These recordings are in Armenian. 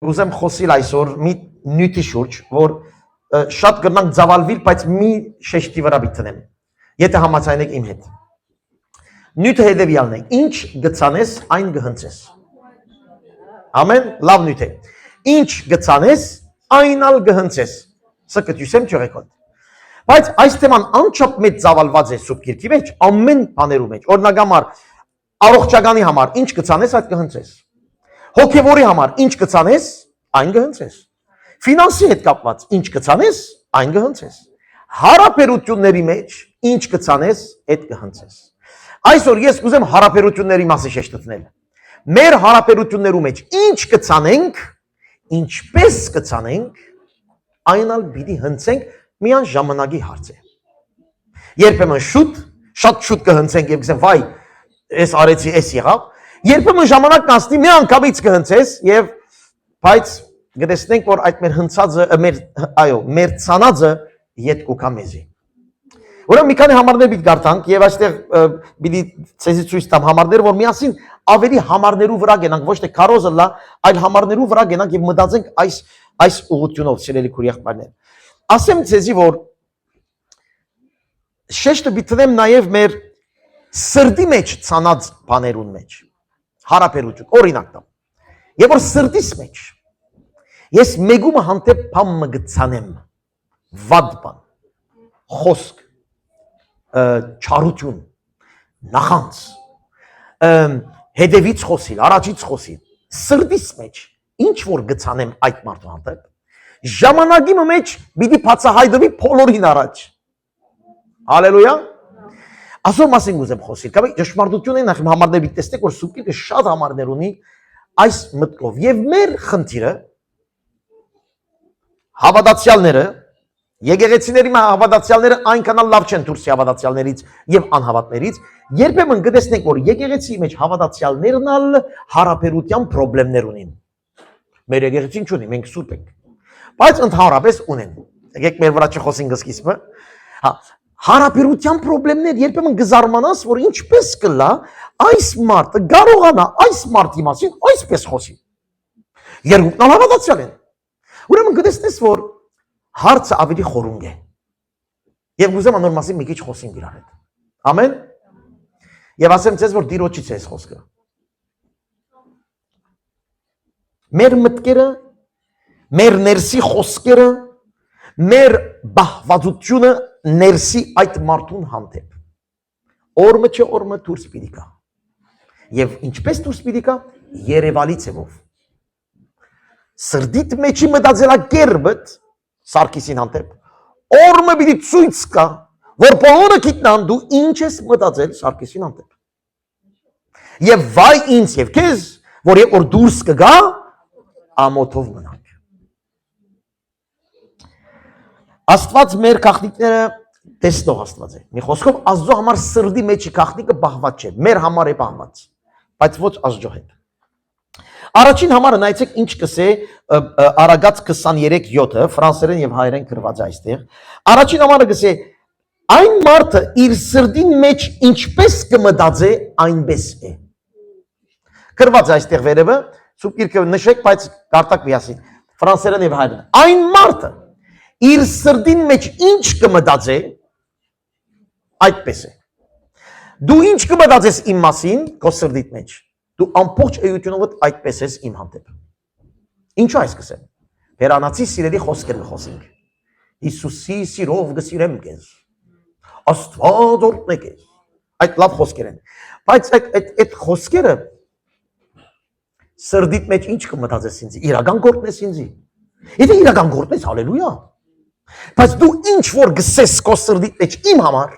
ուզեմ խոսել այսօր մի նյութի շուրջ, որ շատ կրնանք ձավալվիլ, բայց մի շեշտի վրա բիտնեմ, եթե համաձայնեք իմ հետ։ Նյութը հետևյալն է, ինչ գցանես, այն կհնցես։ Ամեն, լավ նյութ է։ Ինչ գցանես, այն ալ կհնցես։ Սա կտյուսեմ չեղեկոտ։ Բայց այս թեման անչափ մեծ ծավալված է Սուրբ Գիրքի մեջ, ամեն բաներու մեջ։ Օրինակ համար, առողջականի համար ինչ գցանես, այդ կհնցես։ Հոգևորի համար ինչ գցանես, այն կհնցես։ Ֆինանսի հետ կապված ինչ գցանես, այն կհնցես։ Հարաբերությունների մեջ ինչ գցանես, այդ կհնցես։ Այսօր ես կուզեմ հարաբերությունների մասի շեշտեցնել։ Մեր հարաբերություններու մեջ ինչ կցանենք, ինչպես կցանենք, այն ալ պիտի հնցենք, միան ժամանակի հարց է։ Երբեմն շատ շուտ կհնցենք եւ կսեմ, վայ, ես արեցի, ես եղավ, երբեմն ժամանակ կանցնի, մի անգամից կհնցես եւ բայց գտեսնենք, որ այդ մեր հնցածը, մեր ցանածը յետ կուքա մեզի։ Ուրեմն մի քանի համարներ պիտի գարտանք եւ այստեղ պիտի ցեզի ցույց տամ համարներ, որ միասին ավելի համարներու վրա գնանք, ոչ թե քարոզը լա, այլ համարներու վրա գնանք եւ մտածենք այս ուղղությունով, սիրելի քուրիախբարներ։ Ասեմ ցեզի, որ շեշտը բիտնեմ նաեւ մեր սրդի մեջ ցանած բաներուն մեջ, հարաբերություն, օրինակ տամ։ Եվ որ սրդիս մեջ ես մեգումը հանդեպ բան մգցանեմ, վատ բան, խոսք, չարություն, նախանց, հետևից խոսիլ, առաջից խոսիլ, սրդիս մեջ ինչ որ գցանեմ այդ մարդու հանդեպ, ժամանակի մեջ պիտի բացահայտվի բոլորին առաջ։ Հալելույա։ Այսօր մասին ուզեմ խոսել, կամ ճշմարտությունը նախ համարներ պիտի տեսնեք, որ Սուրբ Գիրքը շատ համարներ ունի այս մտքով եւ մեր խնդիրը հավատացյալները, եկեղեցիների հավատացյալները այնքան լավ չեն դուրս հավատացյալներից եւ անհավատներից, երբեմն կտեսնենք, որ եկեղեցի մեջ հավատացյալներն ալ հարաբերության խնդիրներ ունին։ Մեր եկեղեցին չունի, մենք սուրբ ենք, բայց ընդհանրապես ունեն։ Եկեք մեր վրա չխոսենք սկիզբը։ Հա, հարաբերության խնդիրներ երբեմն գզարմանաս, որ ինչպես կլա այս մարդը կարողանա այս մարդի մասին այսպես խոսի։ Երկուքն ալ հավատացյալ են։ Ուրեմն գտեսնես, որ հարցը ավելի խորունգ է։ Եվ գուզեմ անոր մասին մի քիչ խոսենք իրար հետ։ Ամեն։ Եվ ասեմ ցեզ, որ Տիրոջից է այս խոսքը։ Մեր մտքերը, մեր ներսի խոսքերը, մեր բահվածությունը ներսի այդ մարդուն հանդեպ։ Օրը չէ օրը դուրս պիտի գա։ Եվ ինչպես դուրս պիտի գա, երևալի ցևով։ Սրդիտ մեջի մտածելակերպդ Սարգիսին հանդեպ օրը պիտի ցույց կա, որ բոլորը գիտնան դու ինչ ես մտածել Սարգիսին հանդեպ։ Եվ վայ ինձ եւ քեզ, որ երբ որ դուրս կգա, ամոթով մնանք։ Աստված մեր գաղտնիքները տեսնող Աստված է։ Մի խոսքով Աստծո համար սրդի մեջի գաղտնիքը բահված չէ, մեր համար է բահված, բայց ոչ Աստծո հետ։ Առաջին համարը նայեցեք ինչ կսե Արագած 23:7-ը, ֆրանսերեն եւ հայերեն գրված է այստեղ։ Առաջին համարը կսե այն մարդը իր սրդին մեջ ինչպես կմտածե, այնպես է։ Գրված է այստեղ վերևը, Սուրբ Գիրքը նշեք, բայց կարտակ միասին։ Ֆրանսերեն եւ հայերեն։ Այն մարդը իր սրդին մեջ ինչ կմտածե, այդպես է։ Դու ինչ կմտածես իմ մասին, քո սրդիդ մեջ։ Դու ամբողջ էությունով այդպես ես իմ հանդեպ։ Ինչու այս կսեմ։ Հերանացի սիրելի խոսքեր կխոսենք։ Հիսուսի սիրով կսիրեմ քեզ։ Աստված օրհնե քեզ։ Այդ լավ խոսքեր են։ Բայց այդ խոսքերը սրդիդ մեջ ինչ կմտածես ինձ։ Իրական գործնես ինձ։ Եթե իրական գործնես, հալելույա։ Բայց դու ինչ որ գսես քո սրդիդ մեջ իմ համար,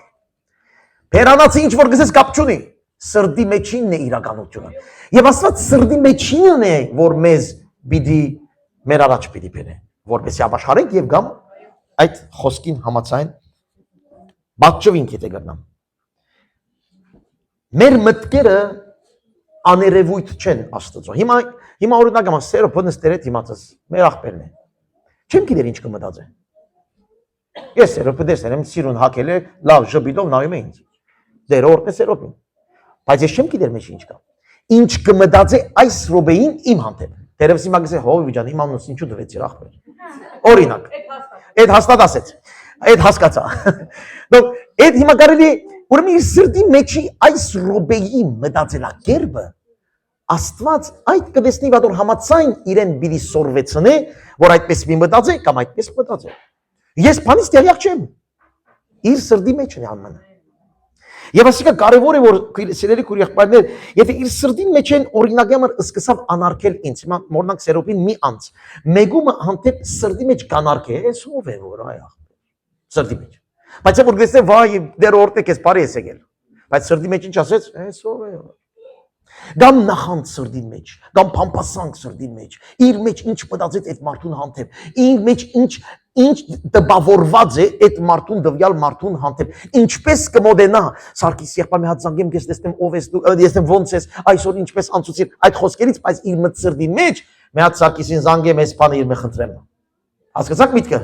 հերանացի ինչ որ գսես կապ չունի։ Սրդի մեջինն է իրականությունը։ Եվ Աստված սրդի մեջինն է, որ մեզ պիտի մեր առաջ պիտի բերե, որպեսզի ապաշխարենք եւ գամ այդ խոսքին համաձայն բացվինք եթե գտնամ։ Մեր մտքերը աներևույթ չեն Աստծո։ Հիմա օրինակ եմ Սերոփը նստել է դիմացս, մեր աղբերն է։ Չեմ գիտեր ինչ կմտածե։ Ես Սերոփը դեսել եմ, սիրուն հակել է, լավ ժպիտով նայում է ինձ։ Դեր օրհնե Սերոփին։ Բայց ես չեմ գիտեր մեջ ինչ կա։ Ինչ կմտածե այս ռոբեին իմ հանդեպ, Թերևս հիմա գսե հովի ջան, իմ անունս ինչու դվեցիր ախպեր։ Օրինակ։ Այդ հաստատ ասեց։ Այդ հասկացա։ Donc այդ հիմա կարելի ուրեմն իր սրտի մեջի այս ռոբեի մտածելակերպը Աստված այդ կտեսնի որ համացայն իրեն բիդի սորվեցնե, որ այդպես մի մտածե կամ այդպես մտածե։ Ես բանից տեղյակ չեմ։ Իր սրտի մեջ է ամենը։ Եվ ասիկա կարևոր է որ սիրելի քույր եղբայրներ, եթե իր սրտի մեջ են օրինակյամր սկսավ անարգել ինձ, հիմա մորնակ Սերոպին մի անց, մեգումը հանդեպ սրտի մեջ կանարգե, էս ով է որ այ սրտի մեջ։ Բայց որ գտեսե վայ դեր օրտեք էս բարի էս եկել։ Բայց սրտի մեջ ինչ ասեց, էս ով է։ Գամ նախանց սրդին մեջ, գամ փամփասանք սրդին մեջ, իր մեջ ինչ մտածեց այդ մարդուն հանդեպ, իր մեջ ինչ տպավորված է այդ մարդուն դվյալ մարդուն հանդեպ, ինչպես կմոդենա, Սարգիս եղբայր մի հատ զանգեմ քեզ տեսնեմ ով ես դու, ես եմ ոնց ես, այսօր ինչպես անցուցիր այդ խոսքերից, բայց իր մտ սրդի մեջ մի հատ Սարգիսին զանգեմ, այս բանը իր մե խնդրեմ։ Հասկացաք միտքը։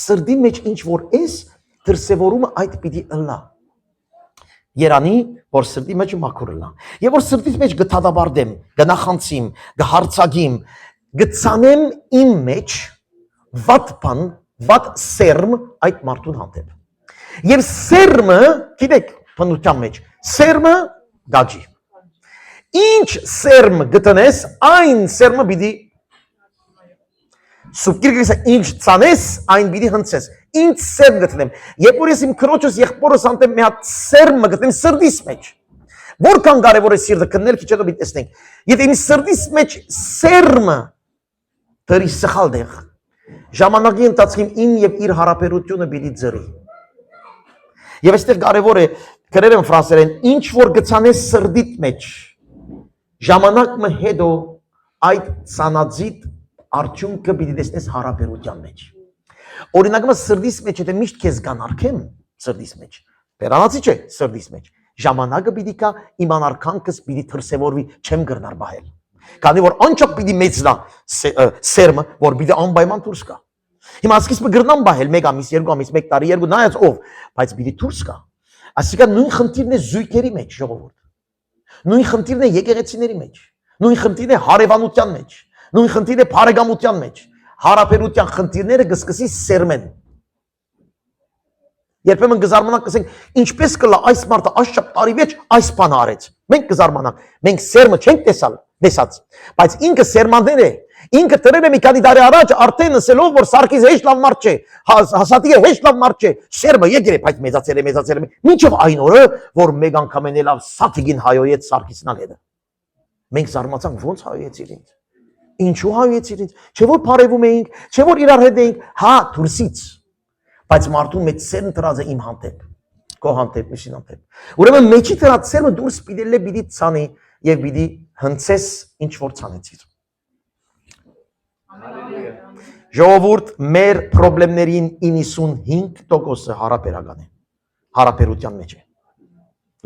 Սրդի մեջ ինչ որ էս դրսևորումը այդ պիտի ըլլա։ Երանի, որ սրտի մեջ մաքուր լա։ Եվ որ սրտից մեջ գտադաբարդեմ, գնախանցիմ, գհարցագիմ, գծանեմ իմ մեջ վատ բան, վատ սերմ այդ մարդուն հանդեպ։ Եվ սերմը, գիտեք, բնության մեջ, սերմը գաջի։ Ինչ սերմ գտնես, այն սերմը պիտի Սուպկիրգիսը ինչ ծանես, այն պիտի հնցես։ Ինչ սերմ գտնեմ։ Երբ որ ես իմ քրոջս եղբորս հանդեպ մի հատ սերմ գտնեմ սրտիս մեջ։ Որքան կարևոր է սիրտը քննել, քիչ հետո պիտի տեսնենք։ Եթե իմ սրտիս մեջ սերմը դրի սխալ դեղ, ժամանակի ընթացքում ին եւ իր հարաբերությունը պիտի ձրի։ Եվ այստեղ կարևոր է գրել եմ ֆրանսերեն, ինչ որ գցանես սրտիդ մեջ, ժամանակը հետո այդ ցանածիտ արդյունքը պիտի տեսնես հարաբերության մեջ։ Օրինակը սրդիս մեջ եթե միշտ քեզ կանարքեմ սրդիս մեջ, բերանացի չէ սրդիս մեջ, ժամանակը պիտի կա իմ անարքանքս պիտի դրսևորվի, չեմ գրնար բահել։ Քանի որ անչափ պիտի մեծնա սերմը, որ պիտի անպայման դուրս գա։ Հիմա սկիզբը գրնամ բահել 1 ամիս, 2 ամիս, 1 տարի, 2 նայած ով, բայց պիտի դուրս գա։ Այսինքն նույն խնդիրն է զույգերի մեջ, ժողովուրդ։ Նույն խնդիրն է եկեղեցիների մեջ, նույն խնդիրն է հարևանության մեջ, նույն խնդիրն է բարեկամության մեջ, հարաբերության խնդիրները կսկսի սերմեն։ Երբեմն կզարմանանք կսենք, ինչպես կլա այս մարդը աշխապ տարի մեջ այս բանը արեց։ Մենք կզարմանանք, մենք սերմը չենք տեսած, բայց ինքը սերմաններ է, ինքը դրել է մի քանի տարի առաջ արդեն ասելով, որ Սարգիս հեշտ լավ մարդ չէ, Հասատիկը հեշտ լավ մարդ չէ, սերմը եկել է, բայց մեծացել է, մինչև այն օրը, որ մեկ անգամ են լավ Սաթիկին հայոյեց Սարգիսն ալ հետը։ Մենք զարմացանք, ոնց հայոյեցիր ինձ։ Ինչու հայեցիր ինձ, չէ որ բարևում էինք, չէ որ իրար հետ էինք, հա դուրսից, բայց մարդուն մեջ սերմ տրած է իմ հանդեպ, քո հանդեպ, միշին հանդեպ։ Ուրեմն մեջի տրած սերմը դուրս պիտի ցանի եւ պիտի հնցես ինչ որ ցանեցիր։ Ժողովուրդ, մեր խնդիրներին 95%-ը հարաբերական է, հարաբերության մեջ է։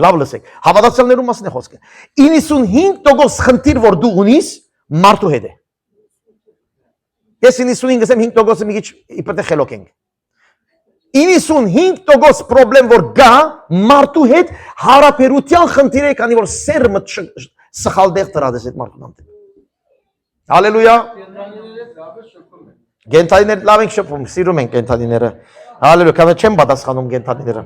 Լավ լսեք, հավատացյալներու մասն է խոսքը։ 95% խնդիր որ դու ունիս, մարդու հետ է։ Ես 95 ասեմ 5%-ը մի քիչ իբր թե խելոք ենք։ 95% խնդրեմ որ գա մարդու հետ հարաբերության խնդիր է, քանի որ սերմը սխալ դեղ դրած է այդ մարդուն հանդեպ։ Հալելույա։ Գենթանիներ լավ ենք շփվում, սիրում ենք գենթանիները։ Հալելույա, քանի չեմ պատասխանում գենթանիները։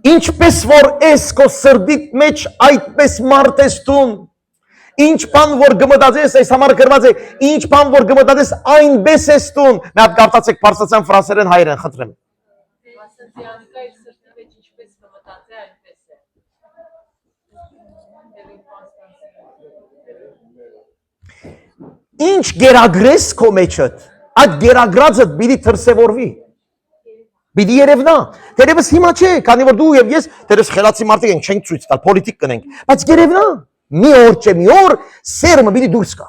Ինչպես որ ես քո սրտիդ մեջ այդպես մարդ ես տուն։ Ինչ բան որ գմտածես, այս համար գրված է, ինչ բան որ գմտածես, այնպես ես տուն։ Մի հատ կարդացեք փարսացան ֆրանսերեն հայերեն, խնդրեմ։ Ինչ գերագրես քո մեջդ, այդ գերագրածը պիտի դրսևորվի։ Պիտի երևնա։ Դերևս հիմա չէ, քանի որ դու եւ ես դերևս խելացի մարդիկ ենք, չենք ցույց տալ, պոլիտիկ կնենք, բայց երևնա։ Մի օր չէ, մի օր սերմը պիտի դուրս գա։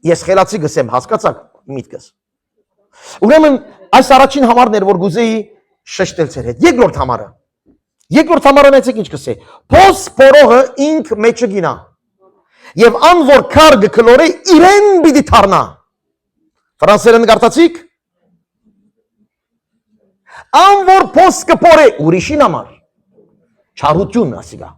Ես խելացի գսեմ, հասկացաք միտքս։ Ուրեմն այս առաջին համարն էր, որ գուզեի շեշտել ձեր հետ։ Երկրորդ համարը նայեցեք ինչ կսե։ Փոս փորողը ինք մեջը գինա։ Եվ ան որ քար գքլորե իրեն պիտի թառնա։ Ֆրանսերեն կարդացիք։ Ան որ փոս կփորե ուրիշին համար։ Չարություն ասիգա։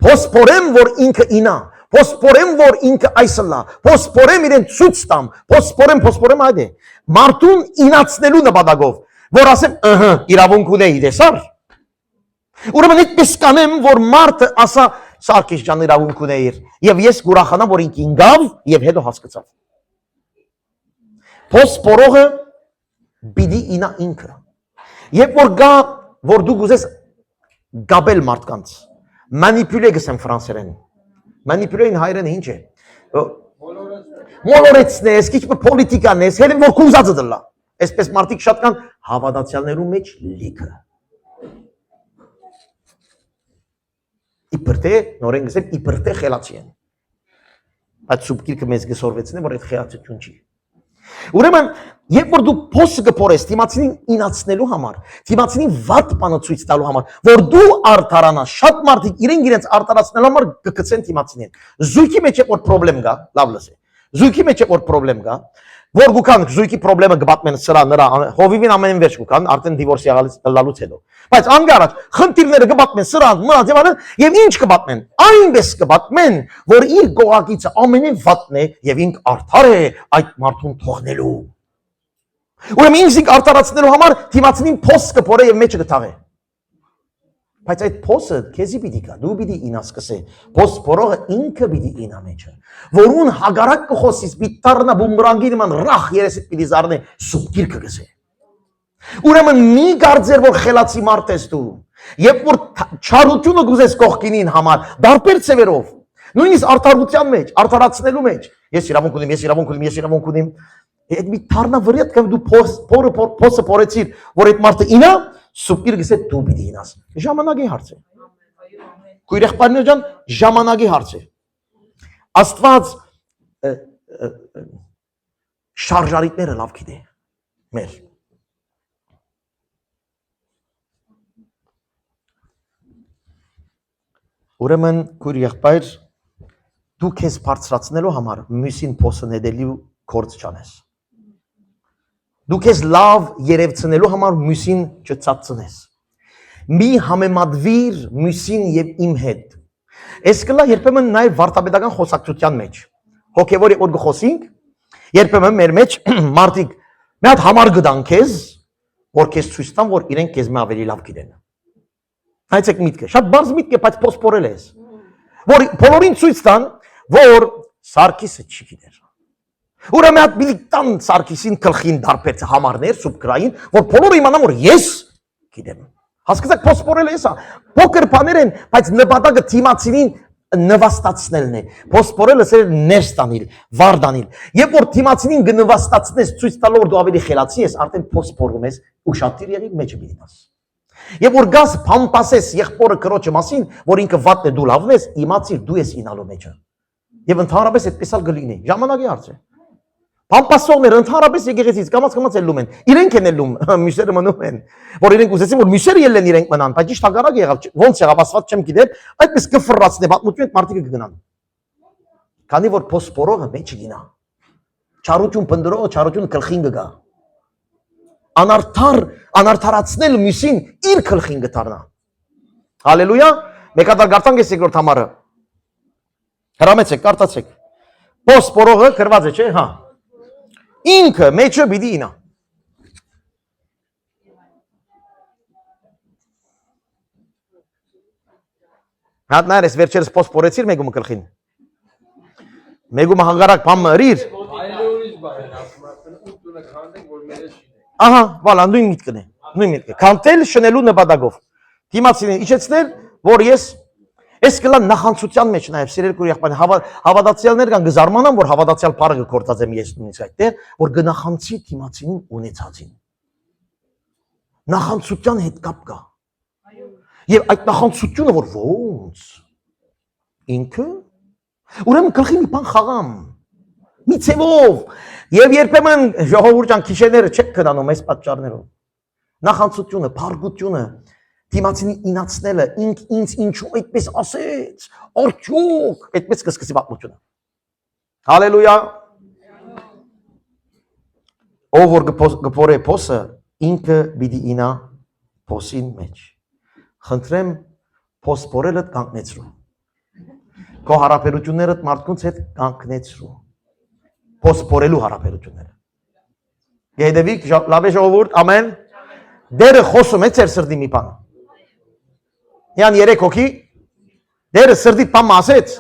Փոսփորեմ որ ինքը ինա, փոսփորեմ որ ինքը այսլա, փոսփորեմ իրեն ցույց տամ, փոսփորեմ այդ է։ Մարդուն ինացնելու նպատակով, որ ասեմ, ըհը, իրավունք ունեի դեսար։ Ուրեմն այդպես կանեմ, որ մարդը ասա, Սարգիս ջան իրավունք ունեիր, եւ ես ուրախանամ, որ ինքը ինգավ եւ հետո հասկացավ։ Փոսփորողը պիտի ինա ինքը։ Երբ որ գա, որ դու գուզես գաբել մարդկանց, մանիպյուլե գսեմ ֆրանսերեն։ Մանիպյուլեին հայերեն ինչ է։ Մոլորեցնես, քիչ պոլիտիկանես, հենց որ կուզածը դլա։ Այսպես մարդիկ շատ կան հավատացյալներու մեջ լիքը։ Իբրտե, նորեն գսեմ, իբրտե խելացի են։ Այդ սուբկիրքը մեզ գսորվեցնե, որ այդ խելացություն չի։ Ուրեմն, երբ որ դու փոս կփորես թիմացին ինացնելու համար, թիմացին վատ բանը ցույց տալու համար, որ դու արդարանաս, շատ մարդիկ իրենց արդարացնելու համար կգցեն թիմացին։ Զույգի մեջ է որ խնդրեմ գա, լավ լսե։ Զույգի մեջ է որ խնդրեմ գա, որ գուքան զույգի խնդրեմը գբատմեն սրա նրա հովիվին ամենին վերջ գուքան, արդեն դիվորսի ալուց հետո։ Բայց անգարած խնդիրները գբատմեն սրա նրա ձևանը եւ ինչ կբատմեն։ Այնպես կբատմեն, որ իր գողակիցը ամենին վատն է եւ ինք արդար է այդ մարդուն թողնելու։ Ուրեմն ինքնին արդարացնելու համար թիմացին փոս կփորե եւ մեջը կթաղե։ Բայց այդ փոսը քեզի պիտի գա, դու պիտի ինաս կսե։ Փոս փորողը ինքը պիտի ինա մեջը։ Որուն հագարակ կխոսից պիտի դառնա բումերանգի նման ռախ երեսիդ պիտի զառնե սուբկիր կգսե։ Ուրեմն մի գարձեր որ խելացի մարդ ես դու, երբ որ չարությունը գուզես կողքինին համար, դարբեր ծևերով, նույնիսկ արդարության մեջ, արդարացնելու մեջ, ես իրավունք ունեմ, ես իրավունք ունեմ, ես իրավունք ունեմ, այդ մի թարնա վրետ կամ դու փոսը փորեցիր, որ այդ մարդը ինա, սուբկիր գսե դու պիտի ինաս։ Ժամանակի հարց է։ Քույր եղբայրներ ջան, ժամանակի հարց է։ Աստված շարժարիտները լավ գիտե։ Մեր Ուրեմն քույր եղբայր դու քեզ բարձրացնելու համար մյուսին փոսը նետելու գործ չանես։ Դու քեզ լավ երևցնելու համար մյուսին չծածնես։ Մի համեմատվիր մյուսին եւ իմ հետ։ Այս կլա երբեմն նաեւ վարտաբեդական խոսակցության մեջ։ Հոգեվոր որ գխոսենք, երբեմն մեր մեջ մարդիկ մի հատ համար գտան քեզ, որ քեզ ցույց տան, որ իրենք քեզ մը ավելի լավ գիտեն։ Այցեք միտքը, շատ բարձ միտք է, բայց փոսփորել ես։ Որ բոլորին ցույց տան, որ Սարգիսը չի գիտեր։ Ուրեմն այդ միլիտան Սարգիսին գլխին դարբեր համարներ սուբկրային, որ բոլորը իմանան, որ ես գիտեմ։ Հասկացաք, փոսփորել ես, փոքր բաներ են, բայց նպատակը թիմացին նվաստացնելն է։ Փոսփորելը սեր ներս տանել, վար տանել։ Երբ որ թիմացին գնվաստացնես, ցույց տալով որ դու ավելի խելացի ես, արդեն փոսփորում ես, ուշադիր եղիր մեջը դիտես։ Եվ որ գաս փամփասես եղբորը կրոջը մասին, որ ինքը վատն է դու լավն ես, իմացիր դու ես ինալու մեջը։ Եվ ընդհանրապես այդպես էլ գլինի։ Ժամանակի հարց է։ Փամփասողները ընդհանրապես եկեղեցից կամաց ելնում են։ Իրենք են ելնում, մյուսերը մնում են։ Որ իրենք ուզեցին որ մյուսերը ելեն իրենք մնան, բայց ճիշտ հակառակ եղավ։ Ոնց եղավ Աստված չեմ գիտեմ, այդպես կֆռացնե պատմությունը մարդիկը կգնան։ Քանի որ փոսփորողը մեջը գինա։ Չարություն փնդրողը չարություն գլխին կգա։ Անարդարացնել մյուսին իր գլխին կդառնա։ Հալելույա։ Մեկ հատ գարտանք է երկրորդ համարը։ Հրամեցեք, կարդացեք։ Փոսփորողը գրված է, չէ՞, հա։ Ինքը մեջը պիտի ինա։ Հատ նայր ես վերջերս փոսփորեցիր մեկումը գլխին։ Մեկումը հանգարակ բամ մրիր։ Ահա, վալա, նույն միտքն է, նույն միտքը։ Կանտել շնելու նպատակով։ Դիմացին իջեցնել, որ ես այս կլա նախանցության մեջ նաև սիրել քույր եղբայր հավատացյալներ կան գզարմանան, որ հավատացյալ բառը գործած եմ ես նույնիսկ այդտեղ, որ գնախանցի դիմացին ունեցածին։ Նախանցության հետ կապ կա։ Եվ այդ նախանցությունը որ ոնց ինքը ուրեմն գլխի մի բան խաղամ։ Մի ցևով եւ երբեմն ժողովուրդ ջան քիշերները չեք կնանում այս պատճառներով։ Նախանցությունը, փարգությունը, դիմացինի ինացնելը, ինձ ինչու այդպես ասեց, արդյոք այդպես կսկսի պատմությունը։ Հալելույա։ Ով որ գփորե փոսը, ինքը պիտի ինա փոսին մեջ։ Խնդրեմ, Փոսփորելդ կանգնեցրու։ Քո հարաբերություններդ մարդկանց հետ կանգնեցրու։ Փոսփորելու հարաբերությունները։ Գեհդեվիկ լավ է ժողովուրդ, ամեն։ Դերը խոսում է ծեր սրդի մի բան։ Յան 3 հոգի դերը սրդի բան ասեց։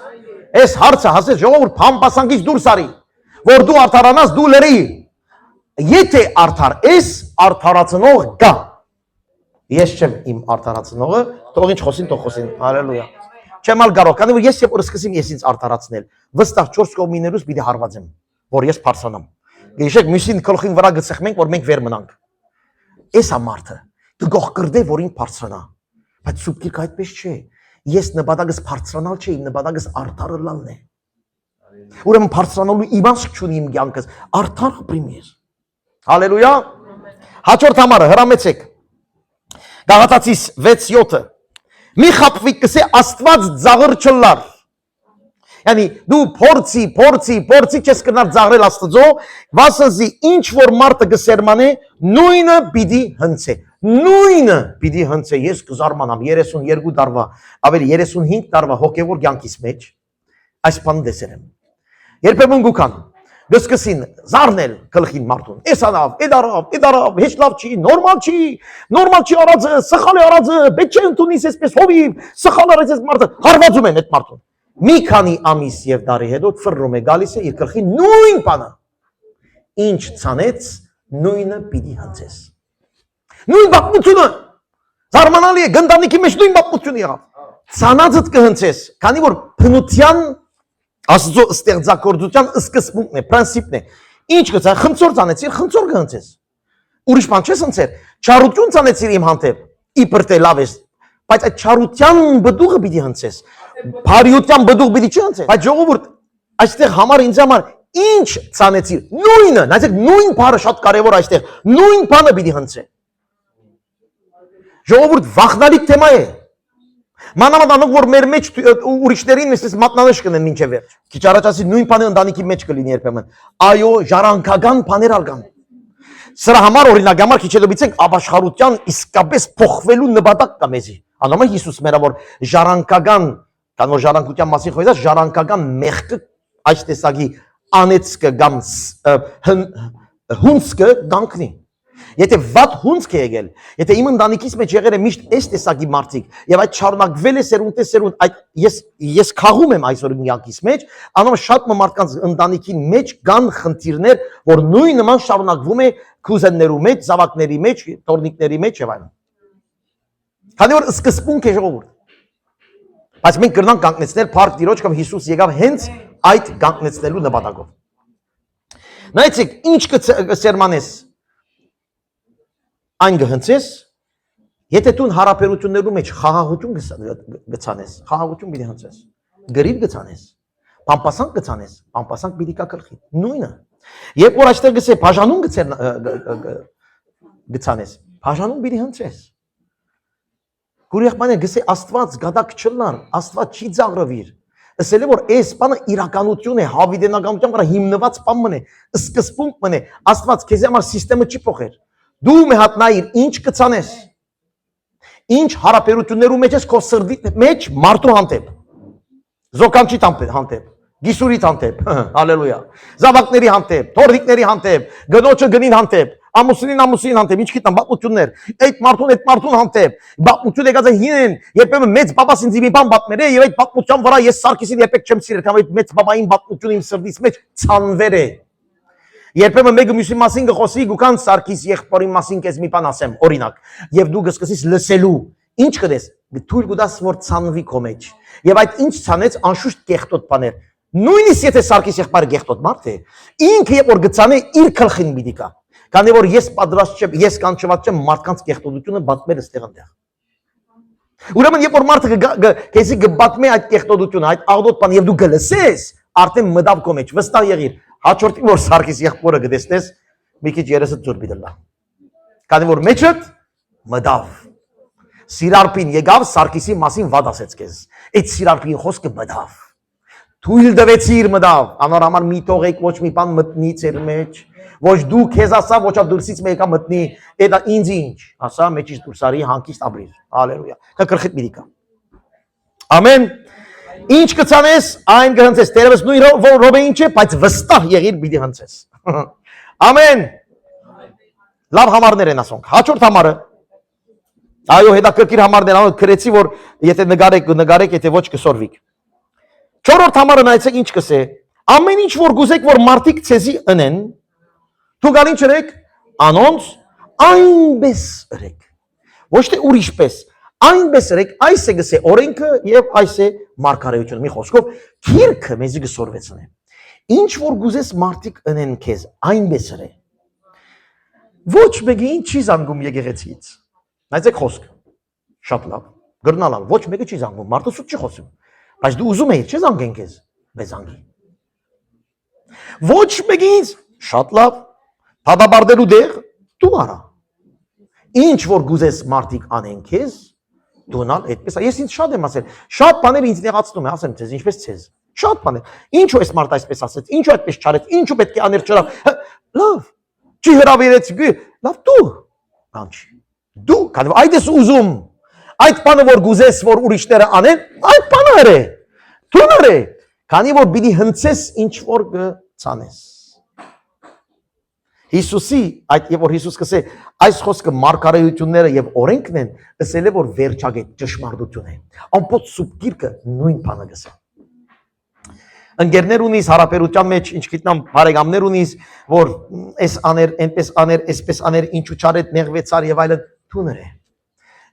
Այս հարցը ասեց ժողովուրդ փամփասանգից դուրս արի, որ դու արդարանաս դու լրի։ Եթե արդար ես, արդարացնող կա։ Ես չեմ իմ արդարացնողը, թող ինչ խոսին, թող խոսին։ Հալելույա։ Չեմ ալ կարող, քանի որ ես երբ որ սկսեմ ես ինձ արդարացնել, վստահ 4 կողմիներուց պիտի հարվածեմ, որ ես բարձրանամ։ Գիշեք մյուսին գլխին վրա գցենք, որ մենք վեր մնանք։ Էս է մարդը, դու կրդե որ ինձ բարձրանա։ Բայց սուբ գիրքը այդպես չէ։ Ես նպատակս բարձրանալ չէ, իմ նպատակս արդարը լալն է։ Ուրեմն բարձրանալու իմաստ չունի իմ կյանքս, արդար ապրիմ ես։ Հալելույա։ Հաջորդ համարը հրամեցեք։ Գաղատացիս 6:7 մի խապվի կսե Աստված ծաղր չլար։ Yani դու փորձի չես կնար ծաղրել Աստծո, վասնզի ինչ որ մարդը գսերմանե, նույնը պիտի հնցե։ Նույնը պիտի հնցե։ Ես կզարմանամ 32 տարվա, ավելի 35 տարվա հոգևոր կյանքիս մեջ այս բանը տեսել եմ։ Երբեմն գուքան գսկսին զարնել գլխին մարդուն։ Էս անավ, էդարավ, հեչ լավ չի, նորմալ չի արածը, սխալ է արածը, պետք չէ ընդունիս այսպես հովիվ, սխալ արած այս մարդը, հարվածում են այդ մարդուն։ Մի քանի ամիս եւ տարի հետո ֆռռում է գալիս է իր գլխին նույն բանը։ Ինչ ցանեց, նույնը պիտի հնցես։ Նույն բապությունը զարմանալի է, գնդանիքի մեջ նույն բապությունը եղավ։ Ցանածդ կհնցես, քանի որ փնության Աստծո ստեղծագործության սկզբունքն է, պրինցիպն է։ Ինչ կցա, խնձոր ցանեցիր, խնձոր կհնցես։ Ուրիշ բան չես հնցեր։ Չարություն ցանեցիր իմ հանդեպ, իբր թե լավ ես, բայց այդ չարության բդուղը պիտի հնցես։ Բարիության բդուղ պիտի չհնցես։ Բայց ժողովուրդ, այստեղ համար ինձ համար ինչ ցանեցիր, նույնը, նայեք նույն բառը շատ կարևոր այստեղ, նույն բանը պիտի հնցե։ Ժողովուրդ վախնալի թեմա է։ Մանավանդ որ մեր մեջ ուրիշներին այսպես մատնանշ կնեն մինչև վերջ։ Քիչ առաջ ասի նույն բանը ընտանիքի մեջ կլինի երբեմն։ Այո, ժառանգական բաներ ալգան։ Սրա համար օրինակ համար քիչ հետո բիցենք ապաշխարության իսկապես փոխվելու նպատակ կա մեզի։ Անոմը Հիսուս մերը որ ժառանգական, կան որ ժառանգության մասին խոսած, ժառանգական մեղքը այս տեսակի անեցքը կամ հունցքը կանգնի։ Եթե վատ հունցք է եկել, եթե իմ ընտանիքիս մեջ եղել է միշտ այս տեսակի մարդիկ եւ այդ շարունակվել է սերունդ այդ ես խաղում եմ այսօր իմ կյանքիս մեջ, անոնց շատ մարդկանց ընտանիքի մեջ կան խնդիրներ, որ նույն նման շարունակվում է քուզեններու մեջ, զավակների մեջ, տորնիկների մեջ եւ այլն։ Քանի որ սկզբունք է ժողովուրդ։ Բայց մենք կրնանք կանգնեցնել Փառք Տիրոջ կամ Հիսուս եկավ հենց այդ կանգնեցնելու նպատակով։ Նայեցեք, ինչ կսերմանես այն գհնցես, եթե դու հարաբերություններու մեջ խաղաղություն գցանես, խաղաղություն պիտի հնցես, գրիվ գցանես, պամպասանք գցանես, պամպասանք պիտի կա գլխի, նույնը։ Երբ որ այստեղ գսե բաժանում գցանես, բաժանում պիտի հնցես։ Գուրիախ բանը գսե Աստված գադակ չլար, Աստված չի ծաղրվիր։ Ասել է որ այս բանը իրականություն է, հավիտենականության վրա հիմնված բան է, սկզբունք է, Աստված քեզ համար համակարգը չի փոխեր։ Դու մի հատ նայիր, ինչ կցանես, ինչ հարաբերություններու մեջ ես քո սրդի մեջ մարդու հանդեպ, զոկանչի հանդեպ, գիսուրիտ հանդեպ, հալելույա, զավակների հանդեպ, թորնիկների հանդեպ, գնոջը գնին հանդեպ, ամուսինին հանդեպ, ինչ գիտեմ, բապություն այդ մարդուն հանդեպ, բապություն եկած է հինեն, երբեմն մեծ բաբաս ինձ մի բան պատմեր է, եւ այդ բապության վրա ես Սարգիսին երբեք չեմ սիրել, կամ այդ մեծ բաբային բապությունը իմ սրտից մեջ ցանվեր է։ Երբեմն մեկը մյուսի մասին գխոսի, գուքան Սարգիս եղբորի մասին քեզ մի բան ասեմ, օրինակ, եւ դու գսկսես լսելու, ինչ կդես, թույլ կտաս որ ցանվի քո մեջ։ Եվ այդ ինչ ցանեց անշուշտ կեղտոտ բաներ։ Նույնիսկ եթե Սարգիս եղբայրը կեղտոտ մարդ է, ինքը երբ որ գցանե իր գլխին պիտի կա։ Քանի որ ես պատրաստ չեմ, ես կանչված չեմ մարդկանց կեղտոտությունը բացնել այստեղ այնտեղ։ Ուրեմն երբ որ մարդը քեզի գբատմի այդ կեղտոտությունը, այդ աղդոտ բան եւ դու գլսես, արդեն մտավ քո մեջ, վստահ եղիր։ Հաջորդին որ Սարգիս եղբորը գտեսնես, մի քիչ երեսը ծուր պիտի լա։ Քանի որ մեջդ մտավ։ Սիրարպին եկավ Սարգիսի մասին վատ ասեց քեզ։ Այդ Սիրարպին խոսքը մտավ։ Թույլ տվեցիր մտավ, անոր համար մի թողեք ոչ մի բան մտնի ծեր մեջ, ոչ դու քեզ ասա, ոչ դուրսից մեկը մտնի, դա ինձ ինչ, ասա մեջից դուրս արի հանգիստ ապրիր։ Հալելույա։ Կկրխիտ մի դիկա։ Ամեն։ Ինչ կցանես, այն կհնցես։ Տերևս նույն րոպեին չէ, բայց վստահ եղիր պիտի հնցես։ Ամեն։ Լավ համարներ են ասոնք։ Հաջորդ համարը։ Այո, հետաքրքիր համարներ անոց քրեցի, որ եթե նգարեք, եթե ոչ կսորվիկ։ Չորրորդ համարը նայեցեք ինչ կսե։ Ամեն ինչ որ գուզեք, որ մարդիկ ցեզի ընեն, դուք ան ինչ ըրեք, անոնց այնպես ըրեք։ Ոչ թե ուրիշպես, այնպես ըրեք, այս է գսե օրենքը եւ այս է մարգարեությունը։ Մի խոսքով, քիրքը մեզի գսորվեցնե։ Ինչ որ գուզես մարդիկ ընեն քեզ, այնպես ըրե։ Ոչ մեկը ինչ չի զանգում եկեղեցից։ Նայեցեք խոսք։ Շատ լավ։ Գրնալալ, ոչ մեկը չի զանգում, մարդը սուտ չի խոսում։ Բայց դու ուզում ես, չէ՞ զանգեն քեզ, մեզ զանգի։ Ոչ մեկը ինձ, շատ լավ, դադաբարդելու դեղ դու արա։ Ինչ որ գուզես մարդիկ անեն քեզ, դունալ այդպես։ Ես ինձ շատ եմ ասել, շատ բաներ ինձ նեղացնում է, ասեմ ցեզ, ինչպես ցեզ։ Շատ բաներ։ Ինչու էս մարդը այսպես ասեց, ինչու այդպես չարեց, ինչու պետք է աներ չրա։ Լավ։ Չի հրավիրեց, լավ դու, կանչի։ Դու, քանի այդ ես ուզում, այդ բանը որ գուզես, որ ուրիշները անեն, այդ բանը հրե, դու նրե, քանի որ պիտի հնցես ինչ որ կցանես։ Հիսուսի, այդ եւ որ Հիսուս կսե, այս խոսքը մարգարեությունները եւ օրենքն են, ասել է որ վերջագետ ճշմարտություն է։ Ամբողջ սուտ գիրքը նույն բանը գսե։ Ընկերներ ունիս հարաբերության մեջ, ինչ գիտնամ բարեկամներ ունիս, որ էս աներ, այնպես աներ, այսպես աներ, ինչու չարեց, նեղվեցար եւ այլն, դու նրե։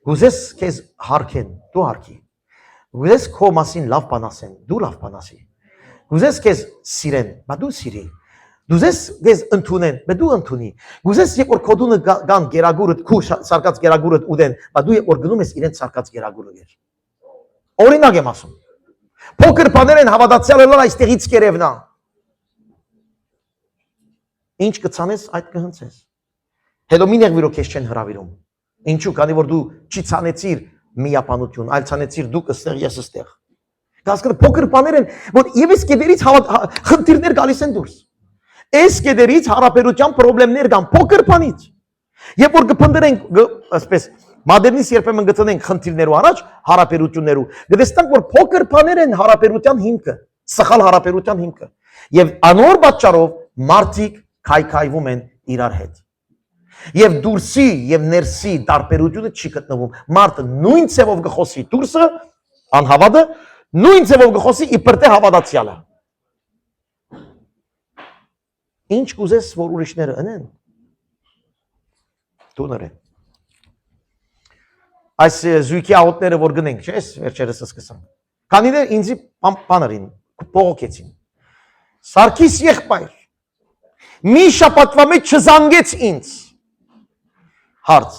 Գուզես քեզ հարկեն, դու հարկի։ Գուզես քո մասին լավ բան ասեն, դու լավ բան ասի։ Գուզես քեզ սիրեն, բա դու սիրի։ Գուզես քեզ ընդունեն, բա դու ընդունի։ Գուզես երբ որ քո դունը կան գերագուրդ, քու սարկած գերագուրդ ուդեն, բա դու երբ որ գնում ես իրեն սարկած գերագուրը գեր։ Օրինակ եմ ասում։ Փոքր բաներ են հավատացյալ ելան այստեղից կերևնա։ Ինչ կցանես, այդ կհնցես։ Հետո մի նեղվիրո քեզ չեն հրավիրում։ Ինչու, քանի որ դու չի ցանեցիր միապանություն, այլ ցանեցիր դու կստեղ ես ստեղ։ Հասկանում փոքր բաներ են, որ եւս կեդերից խնդիրներ գալիս են դուրս։ Այս կեդերից հարաբերության խնդիրներ կան փոքր բանից։ Երբ որ կփնտրենք, ասես մոդեռնից երբեմն գտնենք խնդիրներու առաջ հարաբերություններու, գտեսնենք որ փոքր բաներ են հարաբերության հիմքը, սխալ հարաբերության հիմքը։ Եվ անոր պատճառով մարդիկ քայքայվում են իրար հետ։ Եվ դուրսի եւ ներսի տարբերությունը չի գտնվում։ Մարդը նույն ցևով գխոսի դուրսը, անհավատը, նույն ցևով գխոսի իբր թե հավատացյալը։ Ինչ կուզես որ ուրիշները ընեն։ Դու նրե։ Այս զույգի աղոտները որ գնենք, չէ՞, վերջերս սկսանք։ Քանիներ ինձի բաներին բողոքեցին։ Սարգիս եղբայր։ Մի շաբաթվա մեջ չզանգեց ինձ։ Հարց,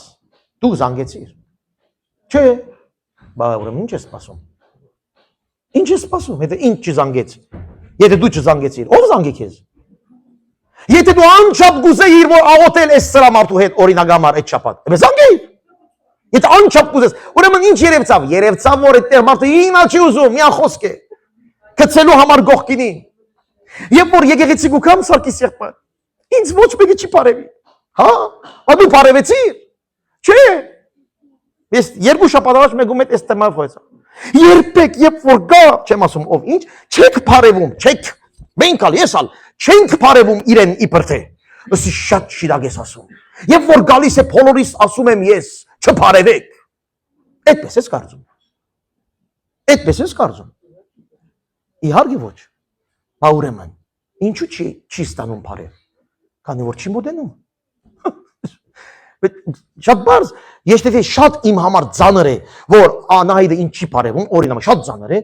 դու զանգեցիր։ Չէ, բա ուրեմն ինչ ես սպասում։ Ինչ ես սպասում, եթե ինչ չզանգեց։ Եթե դու չզանգեցիր, ով զանգի քեզ։ Եթե դու անչափ գուզեիր որ աղոթել ես սրա մարդու հետ օրինագամար այդ շաբաթ, դե զանգեիր։ Եթե անչափ գուզես, ուրեմն ինչ երևցավ։ Երևցավ որ այդտեղ մարդը ինա չի ուզում, միան խոսք է։ Գցելու համար գողքինի։ Երբ որ եկեղեցի գուքամ Սարգիս եղբայր, ինձ ոչ մեկը չի բարևի։ Հա, դու բարևեցիր։ Չէ։ Ես երկու շաբաթ առաջ մեկում այդ թեմայով խոսա։ Երբեք երբ որ գա, չեմ ասում ով ինչ, չեք բարևում, չեք։ Մենք ալ, ես ալ, չենք բարևում իրեն իբր թե։ Ըսի շատ շիրակ ես ասում։ Երբ որ գալիս է բոլորիս ասում եմ ես, չբարևեք։ Այդպես ես կարծում։ Այդպես ես կարծում։ Իհարկե ոչ։ Բա ուրեմն, ինչու չի ստանում բարև։ Քանի որ չի մոդենում։ Շատ բարձ, ես թե շատ իմ համար ծանր է, որ Անահիտը ինչ չի բարևում, օրինակ շատ ծանր է,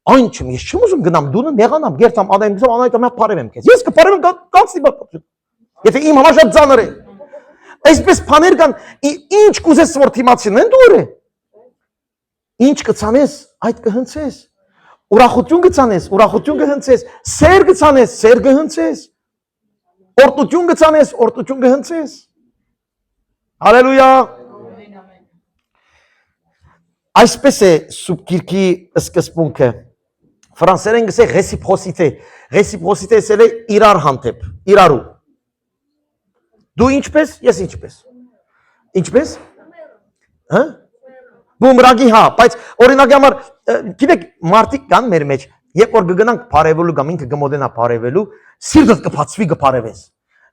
այն չեմ, ես չեմ ուզում գնամ դունը նեղանամ, գերտամ Անահիտը, Անահիտը մա բարևեմ քեզ։ Ես կբարևեմ կանցնի բացություն։ Եթե իմ համար շատ ծանր է։ Այսպես բաներ կան, ինչ կուզես որ թիմացին դու է։ Ինչ կցանես, այդ կհնցես։ Ուրախություն կցանես, ուրախություն կհնցես, սեր կցանես, սեր կհնցես։ Օրտություն կցանես, օրտություն կհնցես։ Հալելույա։ Այսպես է սուբգիրքի սկզբունքը։ Ֆրանսերեն գսե ռեսիպրոսիտե։ Ռեսիպրոսիտե ասել է իրար հանդեպ, իրարու։ Դու ինչպես, ես ինչպես։ Ինչպես։ Հա? Բումրագի հա, բայց օրինակի համար գիտեք մարդիկ կան մեր մեջ, երբ որ կգնանք բարևելու կամ ինքը կմոտենա բարևելու, սիրտդ կփածվի կբարևես։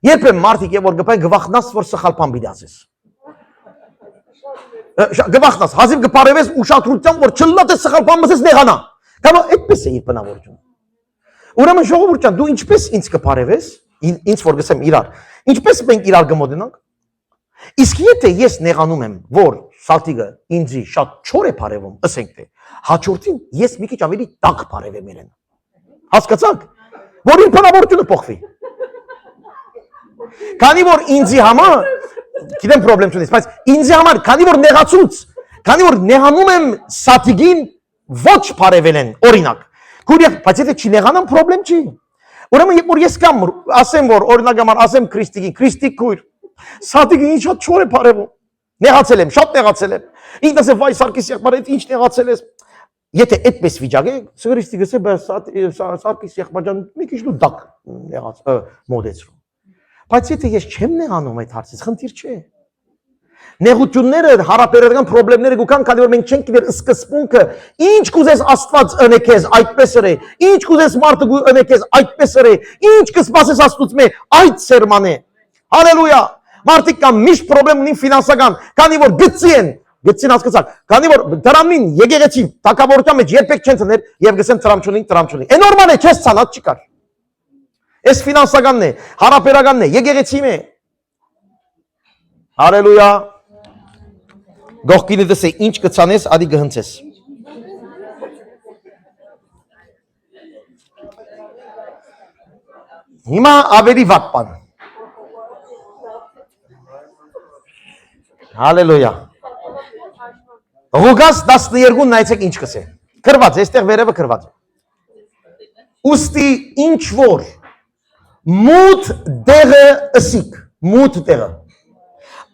Երբեմն մարդիկ երբ որ կփային գվախնաս որ սխալ բան պիտի ասես։ Գվախնաս, հազիվ կբարևես ուշադրությամբ որ չլատես սխալ բան ասես նեղանա։ Կամ այդպես է իր բնավորությունը։ Ուրեմն ժողովուրդ ջան, դու ինչպես ինձ կբարևես, ինձ որ գսեմ իրար, ինչպես մենք իրար կմոտենանք։ Իսկ եթե ես նեղանում եմ, որ Սալտիկը ինձի շատ չոր է բարևում, ասենք թե, հաջորդին ես մի քիչ ավելի տաք բարևեմ իրեն։ Հասկացաք, որ իր բնավորությունը փոխվի։ Քանի որ ինձի համար, գիտեմ խնդրեմ չունես, բայց ինձի համար, քանի որ նեղացուց, քանի որ նեղանում եմ Սալտիկին ոչ բարևել են, օրինակ։ Բայց եթե չի նեղանամ, խնդրեմ չի։ Ուրեմն երբ որ ես կամ ասեմ որ օրինակ համար ասեմ Քրիստիկին, Քրիստիկ քույր, Սալտիկը ինչ շատ չոր է բարևում։ Նեղացել եմ, շատ նեղացել եմ։ Ինքն ասել, վայ Սարգիս եղբայր, այդ ինչ նեղացել ես։ Եթե այդպես վիճակ է, Քրիստիկը ասել, բայց Սարգիս եղբայր ջան, մի քիչ դու դակ նեղաց մոդեցրու։ Բայց եթե ես չեմ նեղանում այդ հարցից, խնդիր չէ։ Նեղությունները, հարաբերական խնդիրները գուքան, քանի որ մենք չենք գիտեր սկզբունքը, ինչ կուզես Աստված ընե քեզ, այդպես է, ինչ կուզես մարդը ընե քեզ, այդպես է, ինչ կսպասես Աստծուց մե, այդ սերման է։ Հալելույա։ Մարդիկ կան միշտ խնդրեմ ունին ֆինանսական, քանի որ գծին հասկացաք, քանի որ դրանին եկեղեցի թակավորության մեջ երբեք չեն ցնել եւ գսեն տրամչունին։ Է նորմալ է, չես ցանած չի կար։ Էս ֆինանսականն է, հարաբերականն է, եկեղեցի մե։ Հալելույա։ Գողքինը դեսե ինչ կցանես, ադի գհնցես։ Հիմա ավելի վատ բան։ Հալելույա։ Ղուկաս 12-ն նայեցեք ինչ կսե։ Կրված, այստեղ վերևը կրված։ Ուստի ինչ որ մութ դեղը ըսիկ, մութ դեղը։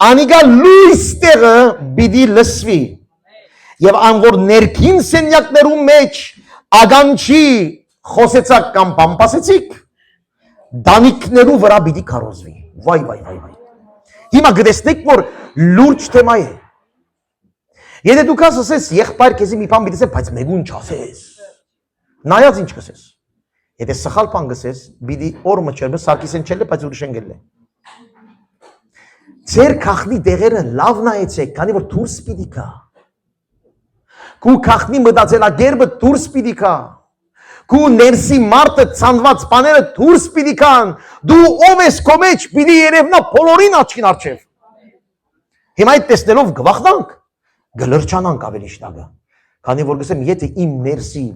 Անիգա լույս տեղը բիդի լսվի եւ անոր ներքին սենյակներում մեջ ագանչի խոսեցակ կամ բամբասեցիք դանիքներու վրա բիդի քարոզվի վայ հիմա գտեսնեք որ լուրջ թեմա է եթե դու ասես եղբայր քեզի մի բան բիդես բայց մեկուն չասես նայած ինչ կսես եթե սխալ բան գսես բիդի օրը չերբը Սարգիսեն չելը բայց ուրիշ են գելը Ձեր քախնի դեղերը լավ նայեցեք, քանի որ դուրս պիտի կա։ Քու քախնի մտածելակերպը դուրս պիտի կա։ Քու ներսի մարդը ցանված բաները դուրս պիտի կան։ Դու ով ես քո մեջ պիտի երևնա բոլորին աչքին առջև։ Հիմա այդ տեսնելով գվախնանք, գլրջանանք ավելի շտագը։ Քանի որ գսեմ, եթե իմ ներսի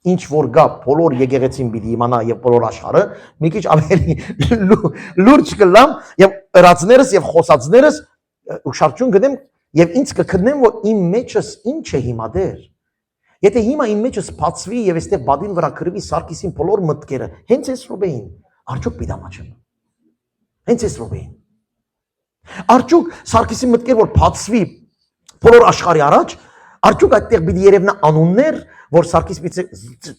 ինչ որ գա բոլոր եկեղեցին պիտի իմանա եւ բոլոր աշխարհը մի քիչ ավելի լուրջ կլամ եւ ըրածներս եւ խոսածներս ուշադրություն գտնեմ եւ ինձ կքննեմ որ իմ մեջս ինչ է հիմա դեր եթե հիմա իմ մեջս բացվի եւ այստեղ բադին վրա քրվի Սարգիսին բոլոր մտքերը հենց այս ռոբեին արդյոք պիտի ամաչեմ հենց այս ռոբեին արդյոք Սարգիսի մտքեր որ բացվի բոլոր աշխարհի առաջ արդյոք այդտեղ պիտի երևնա անուններ որ Սարգիս պիտի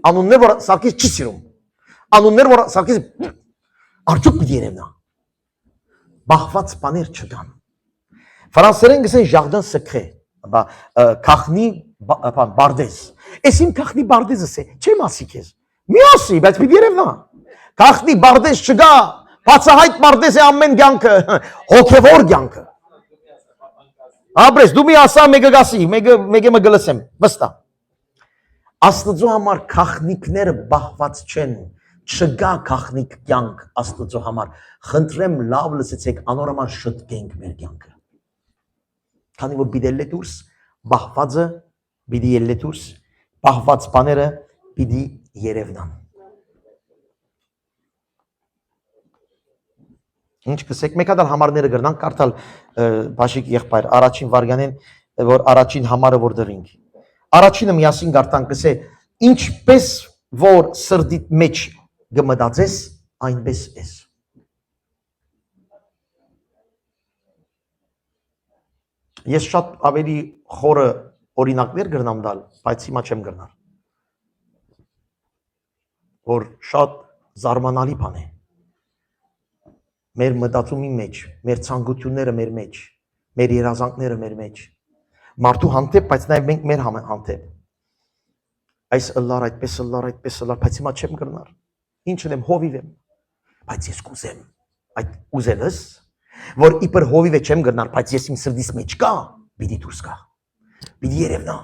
անուններ որ Սարգիս չի սիրում անուններ որ Սարգիս արդյոք պիտի երևնա բախված բաներ չկան ֆրանսերեն գսեն jardin secret քախնի բարդեզ ես իմ քախնի բարդեզս է չեմ ասի քեզ մի ասի բայց պիտի երևնա քախնի բարդեզ չկա բացահայտ բարդեզ է ամեն կյանքը հոգևոր կյանքը Ապրես, դու մի ասա մեկը գասի, մեկը մգլսեմ, վստահ։ Աստծո համար քախնիկները բահված չեն, չգա քախնիկ կյանք Աստծո համար։ Խնդրեմ լավ լսեցեք, անորոման շտկենք մեր կյանքը։ Քանի որ պիտի ելլե դուրս, բահվածը պիտի ելլե դուրս, բահված բաները պիտի երևնան։ Ինչ կսեք, մեկ հատ համարները գրնանք կարդալ բաշիկ եղբայր առաջին վարյանեն որ առաջին համարը որ դրինք առաջինը միասին կարդանք կսե ինչպես որ սրդիդ մեջ գմտածես այնպես ես ես շատ ավելի խորը օրինակներ գրնամ դալ բայց հիմա չեմ գրնալ որ շատ զարմանալի բան է Մեր մտածումի մեջ, մեր ցանկությունները մեր մեջ, Մեր երազանքները մեր մեջ։ Մարդու հանդեպ, բայց նաև մենք մեր հանդեպ։ Այս ըլլար, այդպես ըլլար, բայց հիմա չեմ կրնար։ Ինչն եմ, հովիվ եմ։ Բայց ես կուզեմ։ Այդ ուզելս, որ իբր հովիվ չեմ կրնար, բայց ես իմ սրտիս մեջ կա, պիտի դուրս գա։ Պիտի երևնա։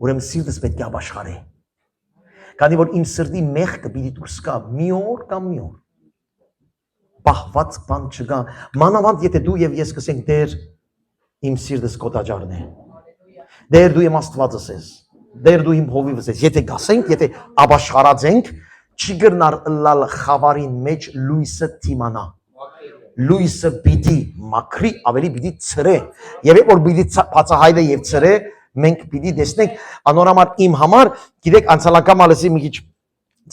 Ուրեմն սիրտս պետք է ապաշխարի։ Քանի որ իմ սրտի մեղքը պիտի դուրս գա մի օր կամ մի օր։ Պահված բան չկա։ Մանավանդ եթե դու եւ ես կսենք դեր իմ սիրտս կոտաջարն է։ Դեր դու իմ Աստվածս ես։ Դեր դու իմ հովիվս ես։ Եթե գասենք, եթե ապաշխարած ենք, չի գրնար լալ խավարին մեջ լույսը թիմանա։ Լույսը պիտի մաքրի, ավելի պիտի ցրե։ Եվ որ պիտի բացահայտե եւ ցրե, մենք պիտի տեսնենք անորամար իմ համար, գիտեք անցալական մալսի մի քիչ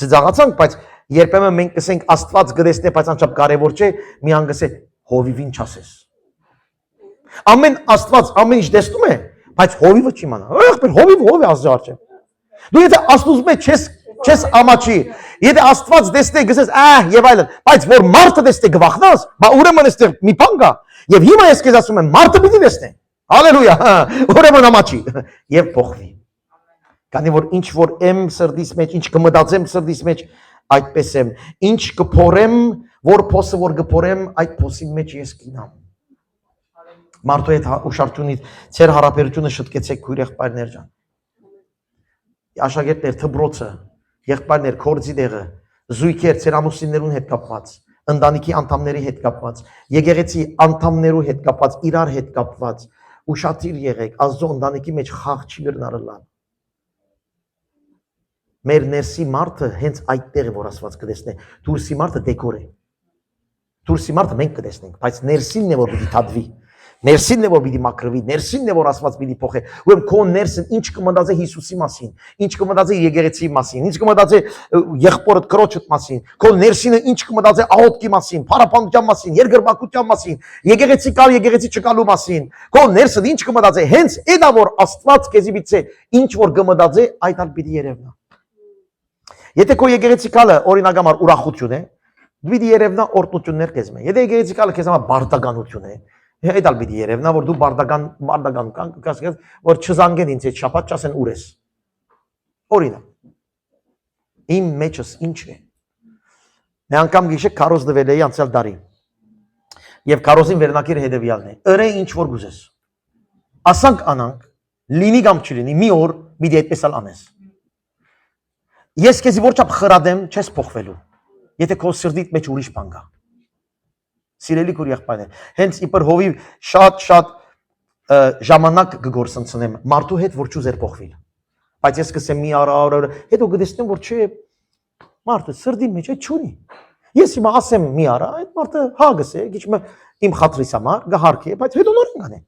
ծծաղացանք, բայց երբեմն մենք կսենք Աստված գտեսնե, բայց անչափ կարևոր չէ, մի անգսե հովիվին չասես։ Ամեն Աստված ամեն ինչ տեսնում է, բայց հովիվը չիմանա։ Ախպեր հովիվ է Աստծո արչե։ Դու եթե Աստծո մեջ չես ամաչի, եթե Աստված տեսնե գսես, եւ այլն, բայց որ մարդը տեսնե գվախնաս, բա ուրեմն այստեղ մի բան կա, եւ հիմա ես քեզ ասում եմ, մարդը պիտի տեսնե։ Հալելույա, ուրեմն ամաչի եւ փոխվի։ Քանի որ ինչ որ եմ սրտիս մեջ, ինչ կմտածեմ սրտիս մեջ, այդպես եմ, ինչ կփորեմ, որ փոսը որ կփորեմ, այդ փոսի մեջ ես կինամ։ Մարդու հետ ուշադրությունից ծեր հարաբերությունը շտկեցեք քույր եղբայրներ ջան։ Աշակերտներ թբրոցը, եղբայրներ կորձի դեղը, զույգեր ծեր ամուսիններուն հետ կապված, ընտանիքի անդամների հետ կապված, եկեղեցի անդամներու հետ կապված, իրար հետ կապված, ուշադիր եղեք, Աստծո ընտանիքի մեջ խաղ չի գրնարըլան։ Մեր ներսի մարդը հենց այդտեղ է, որ Աստված կտեսնե, դուրսի մարդը դեկոր է։ Դուրսի մարդը մենք կտեսնենք, բայց ներսինն է, որ պիտի թադվի։ Ներսինն է, որ պիտի մաքրվի, ներսինն է, որ Աստված պիտի փոխի։ Ուրեմն քո ներսին ինչ կմտածի Հիսուսի մասին, ինչ կմտածի եկեղեցի մասին, ինչ կմտածի եղբորդ քրոջդ մասին, քո ներսինը ինչ կմտածի աղոթքի մասին, փառապանության մասին, երկրպագության մասին, եկեղեցի կալ, եկեղեցի չկալու մասին։ Քո ներսը ինչ կմտածի, հենց այդ է, որ Աստված քեզի պիտի ինչ որ կմտածի, այդ ալ պիտի երևնա։ Եթե քո եկեղեցի կալը օրինակամար ուրախություն է, պիտի երևնա օրտնություններ քեզ մե։ Եթե եկեղեցի կալը քեզ համար բարդականություն է, այդ ալ պիտի երևնա, որ դու բարդական կաս, որ չզանգեն ինձ այդ շաբաթ չասեն ուր ես։ Օրինակ, իմ մեջս ինչ է։ Մի անգամ գիշեր քարոզ դվել էի անցյալ տարի։ Եվ քարոզին վերնակիրը հետևյալն է։ Ըրե ինչ որ գուզես։ Ասանք անանք, լինի կամ չլինի, մի օր պիտի այդպես ալ անես։ Ես քեզի որչափ խրադեմ, չես փոխվելու։ Եթե քո սրտիդ մեջ ուրիշ բան կա։ Սիրելի քույր եղբայրներ, հենց իբր հովիվ շատ ժամանակ կգործընծնեմ մարդու հետ, որ չուզեր փոխվել։ Բայց ես կսեմ մի արա, հետո կտեսնեմ, որ չէ, մարդը սրտի մեջ է չունի։ Ես հիմա ասեմ մի արա, այդ մարդը հագս է, քիչ իմ խաթրիս համար գահարքի է, բայց հետո նորեն կանե։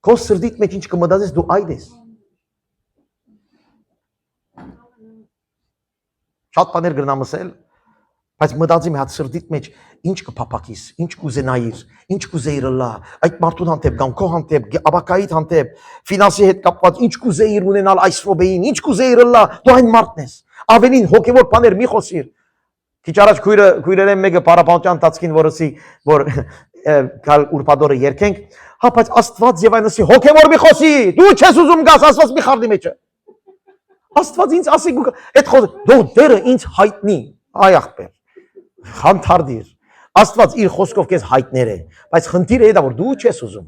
Քո սրտիդ մեջ ինչ կմտածես դու այդ ես։ Շատ բաներ գրնամսել, բայց մտածի մի հատ սրտիդ մեջ ինչ կփափակիս, ինչ կուզենայիր, ինչ կուզեիր լա, այդ մարդուն հանդեպ, կամ քո հանդեպ, աբակայիդ հանդեպ, ֆինանսի հետ կապված, ինչ կուզեիր ունենալ այս ռոբեին, ինչ կուզեիր լա, դու այն մարդն ես։ Ավելին հոգևոր բաներ մի խոսիր։ Քիչ առաջ քույրերեն մեկը պարապանության տածքին որսի, որ կալ ուրբադորը երկենք, հա բայց Աստված եւ այնսի հոգևոր մի խոսի, դու չես ուզում գաս Աստված մի խառնի մեջը։ Աստված ինձ ասի այդ խոսքը, դու դերը ինձ հայտնի, այ ախպեր, խանդարդիր, Աստված իր խոսքով քեզ հայտներ է, բայց խնդիրը դա որ դու չես ուզում։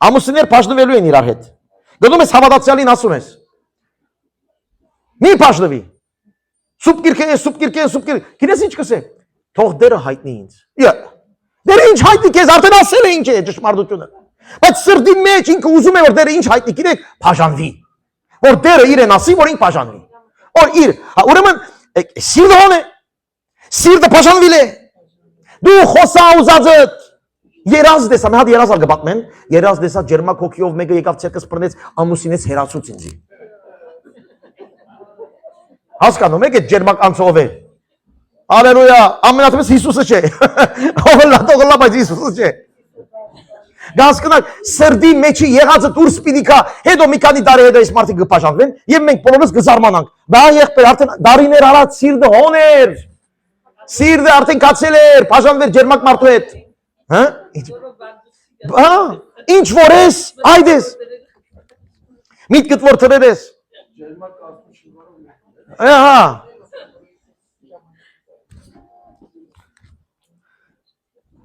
Ամուսիններ բաժնվելու են իրար հետ։ Գնում ես հավատացյալին ասում ես. Մի բաժնվի։ Սուպկիրք, գիտես ինչ կսե։ Թող դերը հայտնի ինձ։ Դերը ինչ հայտնի քեզ արդեն ասել է ինչ է ճշմարտությունը։ Բայց սրտի մեջ ինքը ուզում է որ դերը ինչ հայտնի, գիտեք, բաժանվի։ Որ դերը իրեն ասի, որ ինքը բաժանվի։ Որ իր, ուրեմն սիրտը հոն է։ Սիրտը բաժանվիլ է։ Դու խոսա ուզածդ։ Երազ դեսա, մի հատ երազ ալ գպատմեն, երազ դեսա ջերմակ հոգիով մեկը եկավ ցերկս բռնեց, ամուսինից հերացուց ինձի։ Հասկանում եք այդ ջերմակ անցով է։ Հալելույա, ամենաթեւս Հիսուսը չէ։ Ով լա թողլա, բայց Հիսուսը չէ։ Հասկանաք, սրդի մեջի եղածը դուրս պիտի գա, հետո մի քանի տարի հետո այս մարդիկ կբաժանվեն եւ մենք բոլորս կզարմանանք։ Դա եղբայր արդեն դարիներ առաջ սիրտը հոներ։ Սիրտը արդեն կացել էր, բաժանվել ջերմակ մարդու հետ։ Հա? Ինչ որ ես, այդ ես։ Միտքդ որ թրեր ես։ Ահա։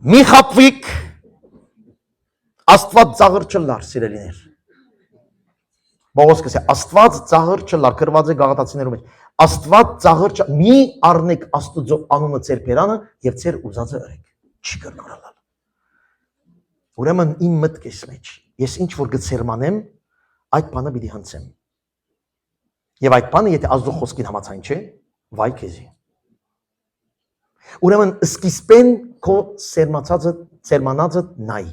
Մի խապվիկ Աստված ծաղր չլար, սիրելիներ։ Պողոս կսե, Աստված ծաղր չլար, գրված է Գաղատացիներում մեջ։ Աստված ծաղր չլար, մի առնեք Աստուծո անունը ձեր բերանը եւ ձեր ուզածը ըրեք։ Չի կրնարալալ։ Ուրեմն իմ մտքես մեջ, ես ինչ որ գցերմանեմ, այդ բանը պիտի հնցեմ։ Եվ այդ բանը, եթե Աստծո խոսքին համաձայն չէ, վայ քեզի։ Ուրեմն սկիզբեն քո սերմանածը նայ,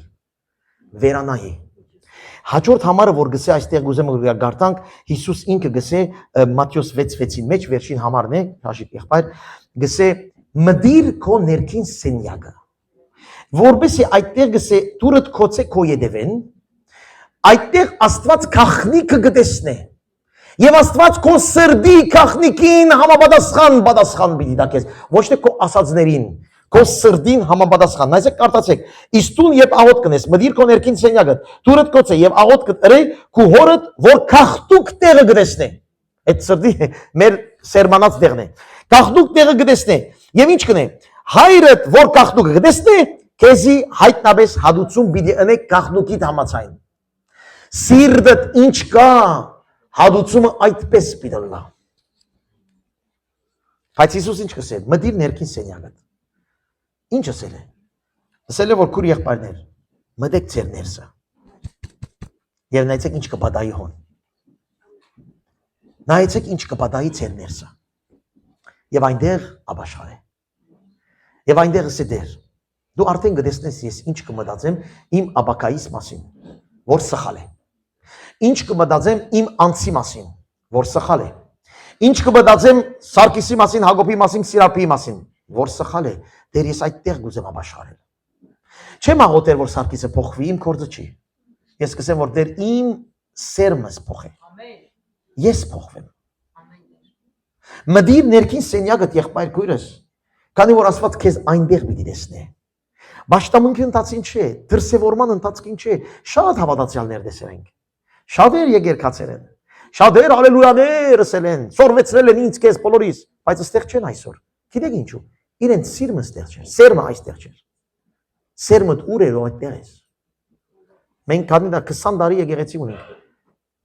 վերանայի։ Հաջորդ համարը, որ գսե այստեղ գուզեմ գարտանք, Հիսուս ինքը գսե Մատթեոս 6:6-ին մեջ, վերջին համարն է, հաշիվ եղբայր, գսե մդիր քո ներքին սենյակը։ Որբեսի այդտեղ գսե դուրդ քոցե քո յետևեն, այդտեղ Աստված քախնիկը գտեսնե։ Եվ Աստված քո սրդի քախնիկին համապատասխան պիտի տա քեզ, ոչ թե քո ասածներին, քո սրդին համապատասխան։ Նայեք կարդացեք. Իսկ դու երբ աղոտ կնես, մդիր քո ներքին սենյակը, դուրդ կոցե եւ աղոտ կտրե քո հորդ, որ քախտուկ տեղը գտեսնե։ Այդ սրդի մեր սերմանած տեղն է։ Քախտուկ տեղը գտեսնե։ Եվ ինչ կնե։ Հայրդ, որ քախտուկը գտեսնե, քեզի հայտնաբես հադուցում պիտի ընե քախտուկիդ համաձայն։ Սիրտդ ինչ կա, հադուցումը այդպես պիտի լա։ Բայց Հիսուս ինչ կսե, մդիր ներքին սենյակը։ Ինչ ասել է։ Ասել է, որ քուր եղբայրներ, մտեք ձեր ներսը։ Եվ նայեցեք ինչ կպատահի հոն։ Նայեցեք ինչ կպատահի ձեր ներսը։ Եվ այնտեղ ապաշխար է։ Եվ այնտեղ ասե դեր։ Դու արդեն գտեսնես ես ինչ կմտածեմ իմ աբակայիս մասին, որ սխալ է։ Ինչ կմտածեմ իմ անձի մասին, որ սխալ է։ Ինչ կմտածեմ Սարգիսի մասին, Հակոբի մասին, Սիրապիի մասին, որ սխալ է։ Դեր ես այդտեղ գուզեմ ապաշխարել։ Չեմ աղոթել, որ Սարգիսը փոխվի, իմ կորձը չի։ Ես կսեմ, որ դեր իմ սերմս փոխի։ Ես փոխվեմ։ Մդիր ներքին սենյակը եղբայր քույրս, քանի որ Աստված քեզ այնտեղ պիտի տեսնի։ Բաշտամունքի ընթացին չէ, դրսևորման ընթացքին չէ, շատ հավատացյալներ տեսել ենք։ Շատեր եկերքացել են։ Շատեր հալելույաներ ասել են, սորվեցրել են ինձ քեզ բոլորիս, բայց այստեղ չեն այսօր։ Գիտեք ինչու։ Իրենց սիրմը այստեղ չէ, սերմը այստեղ չէ։ Սերմը ուր է, այդտեղ է։ Մենք քանի 20 տարի եկեղեցի ունենք։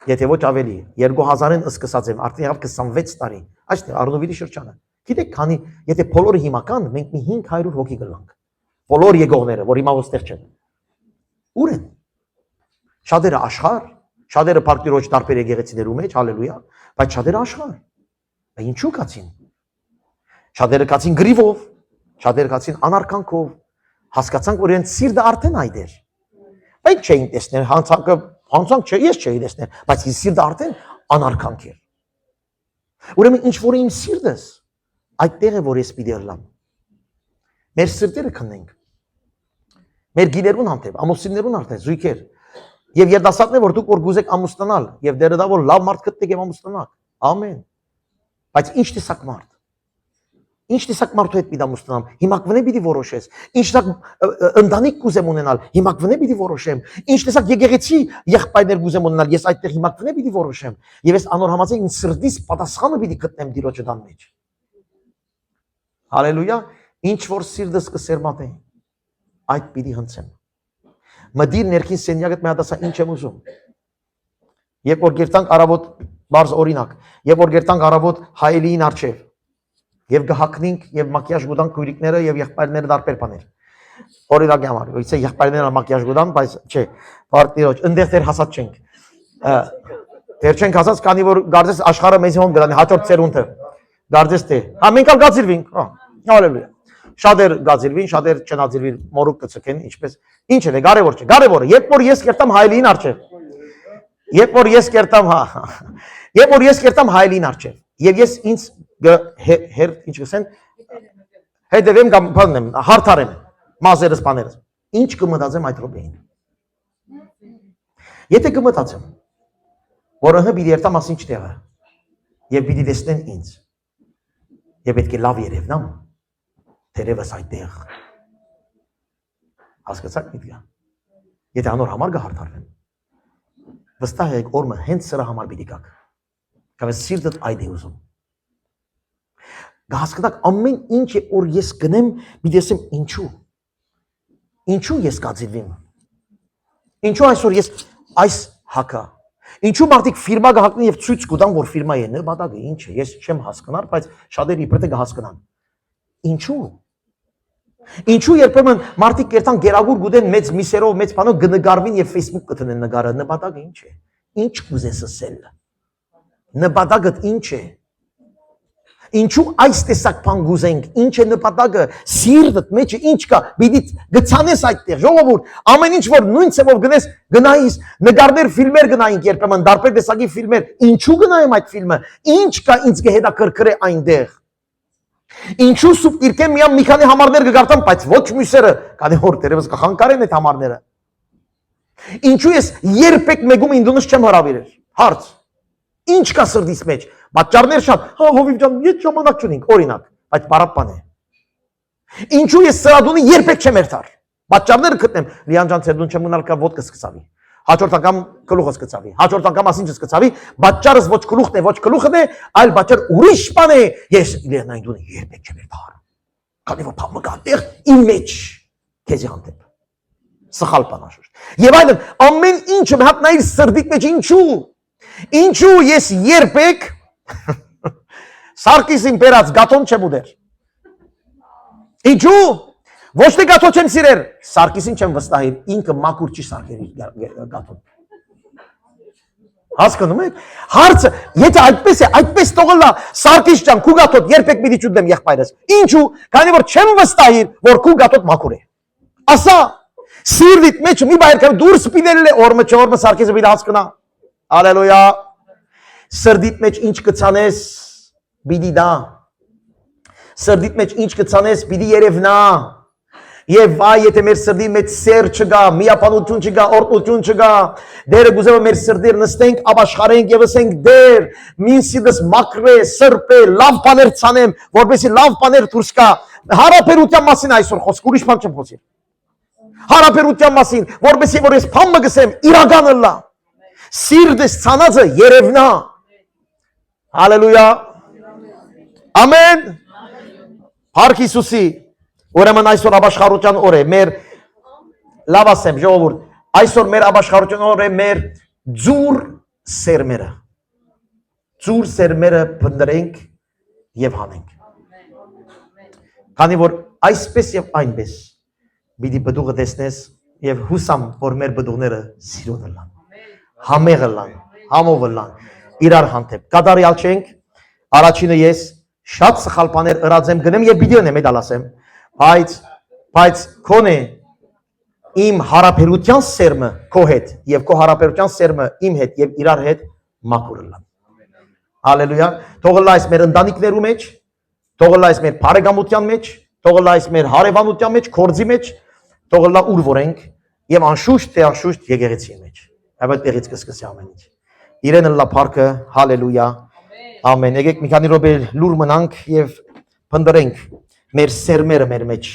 Եթե ոչ ավելի, 2000-ին սկսած եմ, արդեն եղավ 26 տարի։ Այստեղ Արնովիլի շրջանը։ Գիտեք, քանի եթե բոլորը հիմական, մենք մի 500 հոգի գլանք։ Բոլոր եկողները, որ հիմա ոստեղ չեն։ Ուր են։ Շատերը աշխարհ, շատերը Փարքիրոջ տարբեր եկեղեցիներու մեջ, հալելույա, բայց շատերը աշխարհ։ Բայց ինչու կացին։ Շատերը կացին գրիվով, շատերը կացին անարքանքով, հասկացանք, որ իրենց սիրտը արդեն այդ էր։ Բայց չէին տեսնել, հանցանք չէ, ես չէի տեսնել, բայց իմ սիրտը արդեն անարքանք էր։ Ուրեմն ինչ որ իմ սիրտս այդտեղ է, որ ես պիտի լամ։ Մեր սիրտերը քննենք։ Մեր գիներուն հանդեպ, ամուսիններուն արդեն զույգեր։ Եվ երդասարտներ, որ դուք որ գուզեք ամուսնանալ, եւ դերը դա որ լավ մարդ գտնեք եւ ամուսնանաք։ Ամեն։ Բայց ինչ տեսակ մարդ։ Ինչ տեսակ մարդու հետ պիտի ամուսնանամ, հիմա կվնե պիտի որոշես։ Ինչ տեսակ ընտանիք կուզեմ ունենալ, հիմա կվնե պիտի որոշեմ։ Ինչ տեսակ եկեղեցի եղբայրներ կուզեմ ունենալ, ես այդտեղ հիմա կվնե պիտի որոշեմ։ Եվ ես անոր համաձայն ինձ սրտից պատասխանը պիտի գտնեմ Տիրոջը դան մեջ։ Հալելույա, ինչ որ սիրտս կսերմատե, այդ պիտի հնցեմ։ Մդիր ներքին սենյակդ մի հատասա ինչ եմ ուզում։ Երբ որ գերտանք առավոտ բարձ օրինակ, երբ որ գերտանք առավոտ հայելիին արջև, եւ գահակնինք եւ մակիաժ գուտանք քույրիկները եւ եղբայրները դարբեր բաներ։ Օրինակի համար, ույսե եղբայրները մակիաժ գուտան, բայց չէ, Պարտիրոջ, ընդեղ դեր հասած չենք։ Դեր չենք հասած, քանի որ գարձես աշխարհը մեզ հոն գտանի հաջորդ ծերունդը։ Գարձես թե։ Հա մենք ալ գացիրվինք, հա։ Հալելույա։ Շատեր գացիրվին, շատեր չնացիրվին, մորուք կցկեն, ինչպես։ Ինչ է, կարևոր չէ, կարևորը, երբ որ ես կերտամ հայելին արջև։ Երբ որ ես կերտամ, հա։ Երբ որ ես կերտամ հայելին արջև։ Եվ ես ինձ ինչ կսեն, հետևեմ կամ բանեմ, հարթարեմ, մազերս բաներս։ Ինչ կմտածեմ այդ րոպեին։ Եթե կմտածեմ, որ ըհը պիտի երտամ ասինչ տեղը, եւ պիտի տեսնեն ինձ, եւ պետք է լավ երևնամ, թերևս այդտեղ Հասկացաք միտքը։ Եթե անոր համար գահարթարվեն։ Վստահ եք օրը հենց սրա համար պիտի գաք։ Կավես սիրտդ այդ է ուզում։ Գահասկտակ ամեն ինչ է որ ես գնեմ, պիտի ասեմ ինչու։ Ինչու ես կածիվեմ։ Ինչու այսօր ես այս հակա։ Ինչու մարդիկ ֆիրմա գահակնեն եւ ցույց կտան, որ ֆիրմա է, նպատակը ինչ է։ Ես չեմ հասկանալ, բայց շատերը իբրե կհասկանան։ Ինչու։ Ինչու երբեմն մարդիկ կերտան գերագուր գուտեն մեծ միսերով, մեծ բանով գնգարվին եւ Facebook կտնեն նկարը, նպատակը ինչ է։ Ինչ կուզես ասել։ Նպատակը ինչ է։ Ինչու այս տեսակ բան գուզենք, ինչ է նպատակը, սիրտդ մեջը ինչ կա, պիտի գցանես այդտեղ, ժողովուրդ, ամեն ինչ որ նույն ցեվով գնես, գնայիս, նկարներ, ֆիլմեր գնայինք երբեմն, դարբեր տեսակի ֆիլմեր, ինչու գնայեմ այդ ֆիլմը, ինչ կա ինձ կհետաքրքրե այնտեղ։ Ինչու սուպ իրկեմ միամ մի քանի համարներ կգարտամ, բայց ոչ մյուսերը, քանի որ դերևս կխանգարեն այդ համարները։ Ինչու ես երբեք մեկում ինձ չեմ հրավիրել։ Հարց։ Ինչ կա սրտիս մեջ։ Պատճառներ շատ, հա հովիվ ջան, ես ժամանակ չունենք, օրինակ, բայց պարապան է։ Ինչու ես սրադունի երբեք չեմ երթար։ Պատճառները գտնեմ, Լիան ջան, ցերդուն չեմ ունալ կա ոդկա սկսավի։ Հաջորդ անգամ գլուխս կծավի, հաջորդ անգամ ասինչս կծավի, պատճառս ոչ գլուխն է, ոչ գլուխն է, այլ պատճառ ուրիշ բան է։ Ես Լիանային դունի երբեք չեմ երթար։ Քանի որ բամը գտեղ իմ մեջ քեզի հանդեպ։ Սխալ բան աշուշտ։ Եվ այլն ամեն ինչը հատնայր սրդիտ մեջ ինչու ես երբեք Սարգիսին բերած գաթոն չեմ ուտեր։ Ինչու։ Ոչ թե գաթո չեմ սիրեր, Սարգիսին չեմ վստահիր, ինքը մաքուր չի սարքեր գաթոն։ Հասկանում եք։ Հարցը, եթե այդպես տողլա Սարգիս ջան, քու գաթոտ երբեք պիտի չուտեմ եղբայրս։ Ինչու։ Քանի որ չեմ վստահիր, որ քու գաթոտ մաքուր է։ Ասա, սիրտիդ մեջ մի բայր կար դուրս պիտել է օրը չորը Սարգիսը պիտի հասկանա։ Ալելույա։ Սրդիդ մեջ ինչ կցանես, պիտի դա։ Սրդիդ մեջ ինչ կցանես, պիտի երևնա։ Եվ վայ, եթե մեր սրդի մեջ սեր չգա, միապանություն չգա, օրդություն չգա, դերը գուզեվը մեր սրդիր նստենք, ապաշխարենք և ասենք դեր, մին սիդս մակր է, սրպ է, լավ պաներ ծանեմ, որպեսի լավ պաներ դուրս կա, հարապերության մասին այսօր խոսք, ուրիշ բան չեմ խոսիր։ Հարապերության մասին, որպեսի որ ես բան մգսեմ, իրականը լա, սիրտս ծանածը երևնա։ Հալելույա։ Ամեն։ Փառք Հիսուսի։ Ուրեմն այսօր ապաշխարության օր է, մեր լավ ասեմ, ժողովուրդ, այսօր մեր ապաշխարության օր է մեր ձուր սերմերը։ Ձուր սերմերը փնտրենք եւ հանենք։ Քանի որ այսպես եւ այնպես պիտի բդուղը տեսնես եւ հուսամ, որ մեր բդուղները սիրուն լան, համեղ լան, համով լան, իրար հանդեպ։ Կատարյալ չենք, առաջինը ես շատ սխալ բաներ ըրած եմ գնեմ եւ պիտի ունեմ այդ ասեմ, բայց քոնե իմ հարաբերության սերմը քո հետ եւ քո հարաբերության սերմը իմ հետ եւ իրար հետ մաքուր լան։ Հալելույա։ Թող լայս մեր ընտանիքներու մեջ, թող լայս մեր բարեկամության մեջ, թող լայս մեր հարևանության մեջ, կորձի մեջ, թող լա ուր որենք եւ անշուշտ թե անշուշտ եկեղեցի մեջ։ Այդ տեղից կսկսի ամեն ինչ։ Իրեն լա փառքը, հալելույա։ Ամեն։ Եկեք մի քանի րոպե լուր մնանք եւ փնտրենք մեր սերմերը մեր մեջ։